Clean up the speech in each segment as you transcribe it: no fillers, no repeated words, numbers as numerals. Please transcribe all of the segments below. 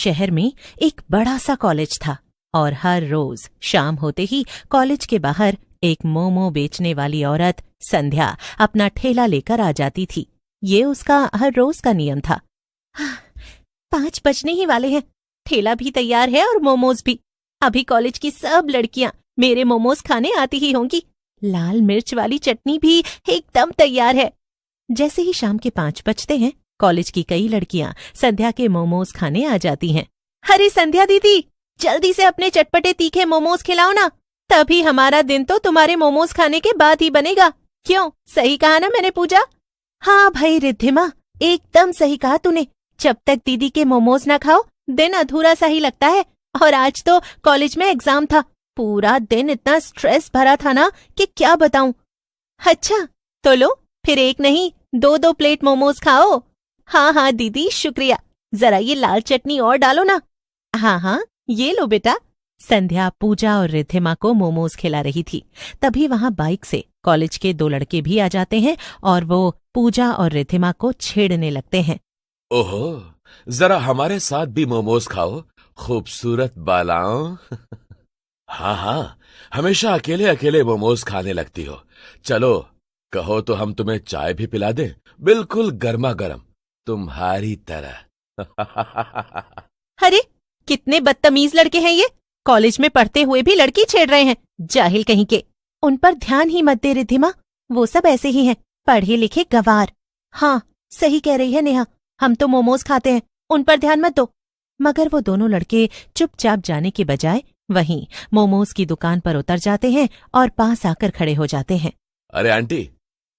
शहर में एक बड़ा सा कॉलेज था और हर रोज शाम होते ही कॉलेज के बाहर एक मोमो बेचने वाली औरत संध्या अपना ठेला लेकर आ जाती थी। ये उसका हर रोज का नियम था। 5 बजने ही वाले हैं, ठेला भी तैयार है और मोमोज भी। अभी कॉलेज की सब लड़कियां मेरे मोमोज खाने आती ही होंगी। लाल मिर्च वाली चटनी भी एकदम तैयार है। जैसे ही शाम के 5 बजते हैं, कॉलेज की कई लड़कियां संध्या के मोमोज खाने आ जाती हैं। अरे संध्या दीदी, जल्दी से अपने चटपटे तीखे मोमोज खिलाओ ना, तभी हमारा दिन तो तुम्हारे मोमोज खाने के बाद ही बनेगा। क्यों, सही कहा ना मैंने पूजा? हाँ भाई रिद्धिमा, एकदम सही कहा तूने। जब तक दीदी के मोमोज ना खाओ दिन अधूरा सा ही लगता है। और आज तो कॉलेज में एग्जाम था, पूरा दिन इतना स्ट्रेस भरा था ना कि क्या बताऊं। अच्छा तो लो, फिर एक नहीं 2-2 प्लेट मोमोज खाओ। हाँ हाँ दीदी शुक्रिया, जरा ये लाल चटनी और डालो ना। हाँ हाँ ये लो बेटा। संध्या पूजा और रिद्धिमा को मोमोज खिला रही थी, तभी वहां बाइक से कॉलेज के 2 लड़के भी आ जाते हैं और वो पूजा और रिद्धिमा को छेड़ने लगते हैं। ओहो, जरा हमारे साथ भी मोमोज खाओ, खूबसूरत बालाओं। हाँ हाँ, हमेशा अकेले अकेले मोमोज खाने लगती हो। चलो कहो तो हम तुम्हें चाय भी पिला दें, बिल्कुल गर्मा गर्म, तुम्हारी तरह। अरे कितने बदतमीज लड़के हैं ये, कॉलेज में पढ़ते हुए भी लड़की छेड़ रहे हैं, जाहिल कहीं के। उन पर ध्यान ही मत दे रिद्धिमा, वो सब ऐसे ही हैं, पढ़े लिखे गंवार। हाँ सही कह रही है नेहा, हम तो मोमोज खाते हैं, उन पर ध्यान मत दो। मगर वो दोनों लड़के चुपचाप जाने के बजाय वहीं मोमोज की दुकान पर उतर जाते हैं और पास आकर खड़े हो जाते हैं। अरे आंटी,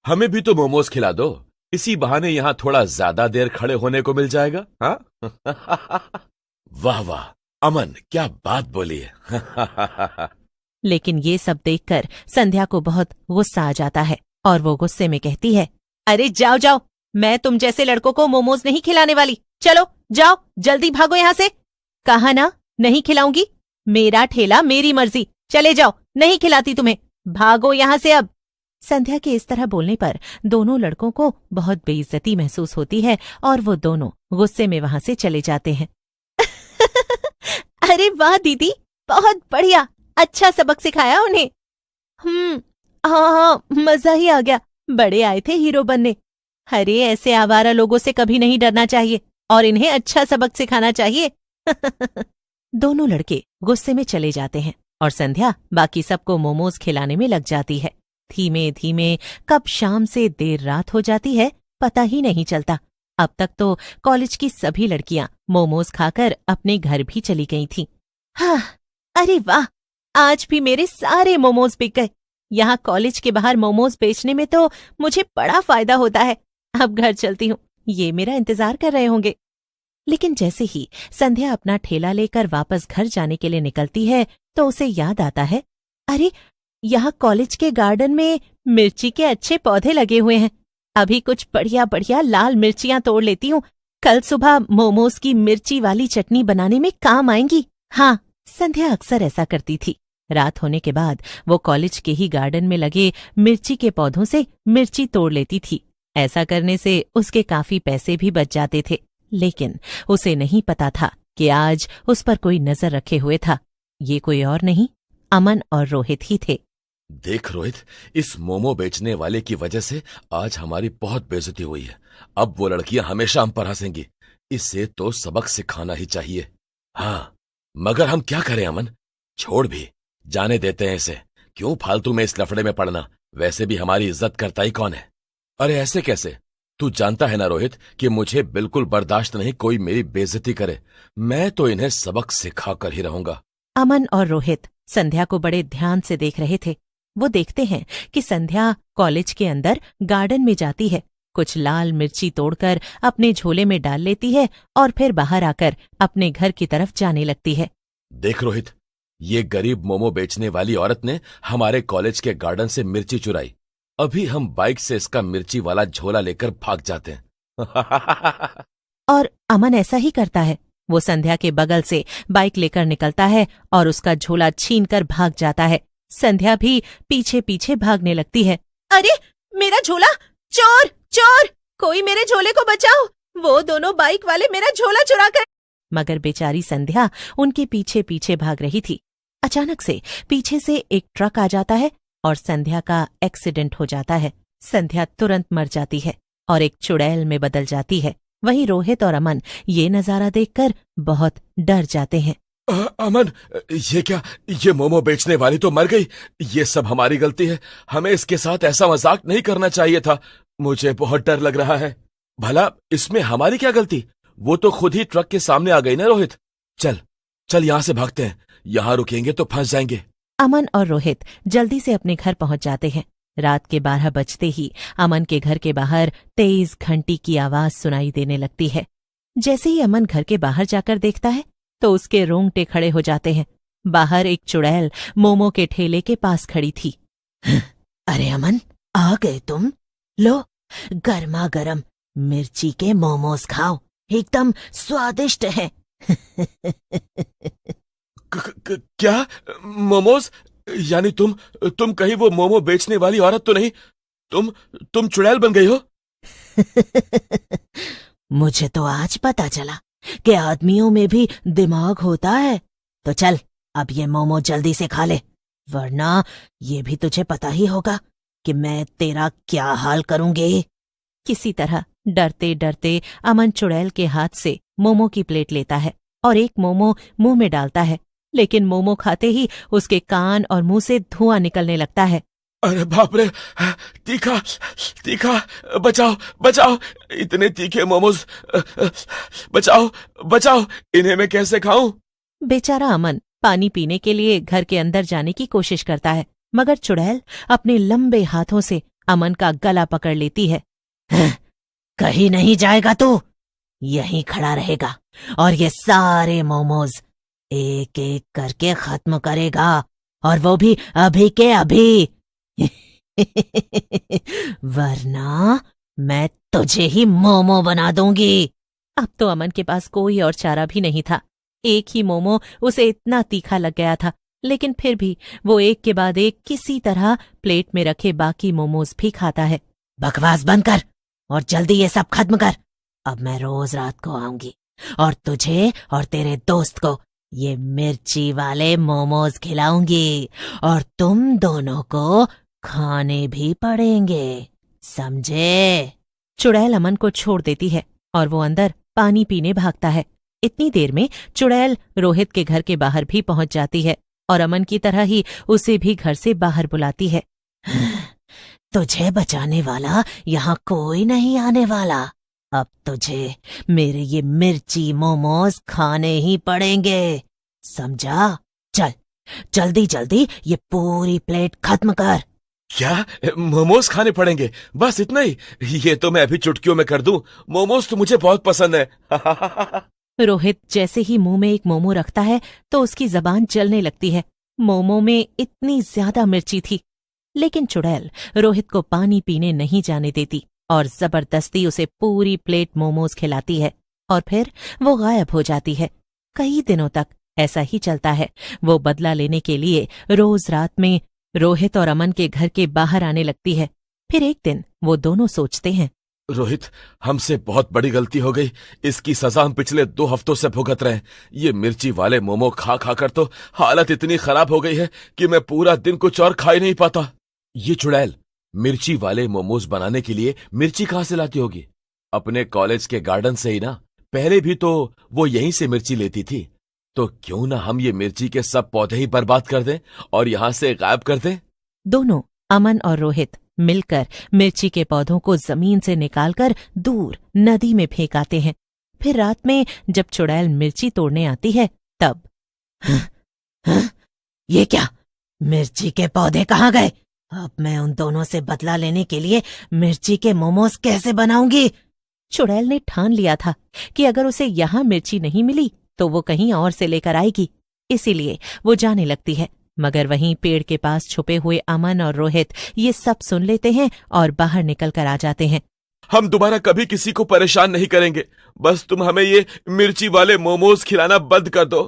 हमें भी तो मोमोज खिला दो, इसी बहाने यहाँ थोड़ा ज्यादा देर खड़े होने को मिल जाएगा। हाँ? वाह वाह अमन, क्या बात बोली है। लेकिन ये सब देखकर संध्या को बहुत गुस्सा आ जाता है और वो गुस्से में कहती है, अरे जाओ जाओ, मैं तुम जैसे लड़कों को मोमोज नहीं खिलाने वाली। चलो जाओ, जल्दी भागो यहाँ से। कहा ना नहीं खिलाऊंगी, मेरा ठेला मेरी मर्जी, चले जाओ, नहीं खिलाती तुम्हें, भागो यहाँ से अब। संध्या के इस तरह बोलने पर दोनों लड़कों को बहुत बेइज्जती महसूस होती है और वो दोनों गुस्से में वहां से चले जाते हैं। अरे वाह दीदी, बहुत बढ़िया, अच्छा सबक सिखाया उन्हें। हाँ हाँ मजा ही आ गया, बड़े आए थे हीरो बनने। अरे ऐसे आवारा लोगों से कभी नहीं डरना चाहिए और इन्हें अच्छा सबक सिखाना चाहिए। दोनों लड़के गुस्से में चले जाते हैं और संध्या बाकी सबको मोमोज खिलाने में लग जाती है। धीमे धीमे कब शाम से देर रात हो जाती है पता ही नहीं चलता। अब तक तो कॉलेज की सभी लड़कियां मोमोज खाकर अपने घर भी चली गई थीं। हाँ, अरे वाह, आज भी मेरे सारे मोमोज बिक गए। यहाँ कॉलेज के बाहर मोमोज बेचने में तो मुझे बड़ा फायदा होता है। अब घर चलती हूँ, ये मेरा इंतजार कर रहे होंगे। लेकिन जैसे ही संध्या अपना ठेला लेकर वापस घर जाने के लिए निकलती है तो उसे याद आता है, अरे यहाँ कॉलेज के गार्डन में मिर्ची के अच्छे पौधे लगे हुए हैं। अभी कुछ बढ़िया बढ़िया लाल मिर्चियां तोड़ लेती हूँ, कल सुबह मोमोज की मिर्ची वाली चटनी बनाने में काम आएंगी। हाँ, संध्या अक्सर ऐसा करती थी। रात होने के बाद वो कॉलेज के ही गार्डन में लगे मिर्ची के पौधों से मिर्ची तोड़ लेती थी। ऐसा करने से उसके काफी पैसे भी बच जाते थे, लेकिन उसे नहीं पता था कि आज उस पर कोई नजर रखे हुए था। ये कोई और नहीं, अमन और रोहित ही थे। देख रोहित, इस मोमो बेचने वाले की वजह से आज हमारी बहुत बेइज्जती हुई है। अब वो लड़कियां हमेशा हम पर हंसेंगी, इसे तो सबक सिखाना ही चाहिए। हाँ, मगर हम क्या करें अमन? छोड़ भी, जाने देते हैं इसे। क्यों फालतू में इस लफड़े में पड़ना, वैसे भी हमारी इज्जत करता ही कौन है। अरे ऐसे कैसे? तू जानता है ना रोहित कि मुझे बिल्कुल बर्दाश्त नहीं कोई मेरी बेइज्जती करे। मैं तो इन्हें सबक सिखा कर ही रहूंगा। अमन और रोहित संध्या को बड़े ध्यान से देख रहे थे। वो देखते हैं कि संध्या कॉलेज के अंदर गार्डन में जाती है, कुछ लाल मिर्ची तोड़कर अपने झोले में डाल लेती है और फिर बाहर आकर अपने घर की तरफ जाने लगती है। देख रोहित, ये गरीब मोमो बेचने वाली औरत ने हमारे कॉलेज के गार्डन से मिर्ची चुराई। अभी हम बाइक से इसका मिर्ची वाला झोला लेकर भाग जाते हैं। और अमन ऐसा ही करता है। वो संध्या के बगल से बाइक लेकर निकलता है और उसका झोला छीनकर भाग जाता है। संध्या भी पीछे पीछे भागने लगती है। अरे मेरा झोला! चोर! चोर! कोई मेरे झोले को बचाओ! वो दोनों बाइक वाले मेरा झोला चुरा कर मगर बेचारी संध्या उनके पीछे पीछे भाग रही थी। अचानक से पीछे से एक ट्रक आ जाता है और संध्या का एक्सीडेंट हो जाता है। संध्या तुरंत मर जाती है और एक चुड़ैल में बदल जाती है। वहीं रोहित और अमन ये नजारा देखकर बहुत डर जाते हैं। अमन, ये क्या? ये मोमो बेचने वाली तो मर गई। ये सब हमारी गलती है। हमें इसके साथ ऐसा मजाक नहीं करना चाहिए था। मुझे बहुत डर लग रहा है। भला इसमें हमारी क्या गलती? वो तो खुद ही ट्रक के सामने आ गई ना रोहित। चल चल यहाँ से भागते हैं। यहाँ रुकेंगे तो फंस जाएंगे। अमन और रोहित जल्दी से अपने घर पहुंच जाते हैं। रात के 12 बजते ही अमन के घर के बाहर तेज घंटी की आवाज सुनाई देने लगती है। जैसे ही अमन घर के बाहर जाकर देखता है तो उसके रोंगटे खड़े हो जाते हैं। बाहर एक चुड़ैल मोमो के ठेले के पास खड़ी थी। अरे अमन, आ गए तुम? लो, गर्मा गर्म मिर्ची के मोमोज खाओ, एकदम स्वादिष्ट है। क्या मोमोज? यानी तुम कहीं वो मोमो बेचने वाली औरत तो नहीं? तुम चुड़ैल बन गई हो? मुझे तो आज पता चला कि आदमियों में भी दिमाग होता है। तो चल, अब ये मोमो जल्दी से खा ले, वरना ये भी तुझे पता ही होगा कि मैं तेरा क्या हाल करूंगी। किसी तरह डरते डरते अमन चुड़ैल के हाथ से मोमो की प्लेट लेता है और एक मोमो मुंह में डालता है, लेकिन मोमो खाते ही उसके कान और मुंह से धुआं निकलने लगता है। अरे बाप रे, तीखा तीखा, बचाओ बचाओ, इतने तीखे मोमोज, बचाओ बचाओ, इन्हें मैं कैसे खाऊं? बेचारा अमन पानी पीने के लिए घर के अंदर जाने की कोशिश करता है, मगर चुड़ैल अपने लंबे हाथों से अमन का गला पकड़ लेती है। कहीं नहीं जाएगा तू, यहीं खड़ा रहेगा और ये सारे मोमोज एक एक करके खत्म करेगा, और वो भी अभी के अभी। वरना मैं तुझे ही मोमो बना दूंगी। अब तो अमन के पास कोई और चारा भी नहीं था। एक ही मोमो उसे इतना तीखा लग गया था, लेकिन फिर भी वो एक के बाद एक किसी तरह प्लेट में रखे बाकी मोमोज भी खाता है। बकवास बंद कर और जल्दी ये सब खत्म कर। अब मैं रोज रात को आऊंगी और तुझे और तेरे दोस्त को ये मिर्ची वाले मोमोज खिलाऊंगी, और तुम दोनों को खाने भी पड़ेंगे, समझे? चुड़ैल अमन को छोड़ देती है और वो अंदर पानी पीने भागता है। इतनी देर में चुड़ैल रोहित के घर के बाहर भी पहुंच जाती है और अमन की तरह ही उसे भी घर से बाहर बुलाती है। तुझे बचाने वाला यहाँ कोई नहीं आने वाला। अब तुझे मेरे ये मिर्ची मोमोज खाने ही पड़ेंगे, समझा? चल जल्दी जल्दी ये पूरी प्लेट खत्म कर। क्या मोमोज खाने पड़ेंगे? बस इतना ही? ये तो मैं अभी चुटकियों में कर दूं। मोमोज तो मुझे बहुत पसंद है। रोहित जैसे ही मुंह में एक मोमो रखता है तो उसकी जबान जलने लगती है। मोमो में इतनी ज्यादा मिर्ची थी, लेकिन चुड़ैल रोहित को पानी पीने नहीं जाने देती और जबरदस्ती उसे पूरी प्लेट मोमोज खिलाती है और फिर वो गायब हो जाती है। कई दिनों तक ऐसा ही चलता है। वो बदला लेने के लिए रोज रात में रोहित और अमन के घर के बाहर आने लगती है। फिर एक दिन वो दोनों सोचते हैं, रोहित, हमसे बहुत बड़ी गलती हो गई। इसकी सजा हम पिछले 2 हफ्तों से भुगत रहे हैं। ये मिर्ची वाले मोमो खा खा कर तो हालत इतनी खराब हो गई है कि मैं पूरा दिन कुछ और खा ही नहीं पाता। ये चुड़ैल मिर्ची वाले मोमोज बनाने के लिए मिर्ची कहाँ से लाती होगी? अपने कॉलेज के गार्डन से ही ना। पहले भी तो वो यहीं से मिर्ची लेती थी। तो क्यों ना हम ये मिर्ची के सब पौधे ही बर्बाद कर दें और यहाँ से गायब कर दें? दोनों अमन और रोहित मिलकर मिर्ची के पौधों को जमीन से निकालकर दूर नदी में फेंक आते हैं। फिर रात में जब चुड़ैल मिर्ची तोड़ने आती है तब ये क्या, मिर्ची के पौधे कहाँ गए? अब मैं उन दोनों से बदला लेने के लिए मिर्ची के मोमोज कैसे बनाऊंगी? चुड़ैल ने ठान लिया था कि अगर उसे यहाँ मिर्ची नहीं मिली तो वो कहीं और से लेकर आएगी, इसीलिए वो जाने लगती है। मगर वहीं पेड़ के पास छुपे हुए अमन और रोहित ये सब सुन लेते हैं और बाहर निकल कर आ जाते हैं। हम दोबारा कभी किसी को परेशान नहीं करेंगे। बस तुम हमें ये मिर्ची वाले मोमोज खिलाना बंद कर दो।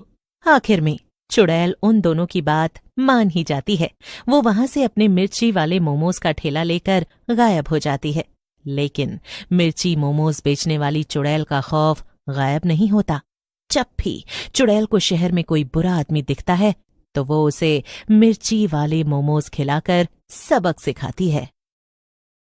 आखिर में चुड़ैल उन दोनों की बात मान ही जाती है। वो वहां से अपने मिर्ची वाले मोमोज का ठेला लेकर गायब हो जाती है। लेकिन मिर्ची मोमोज बेचने वाली चुड़ैल का खौफ गायब नहीं होता। जब भी चुड़ैल को शहर में कोई बुरा आदमी दिखता है तो वो उसे मिर्ची वाले मोमोज खिलाकर सबक सिखाती है।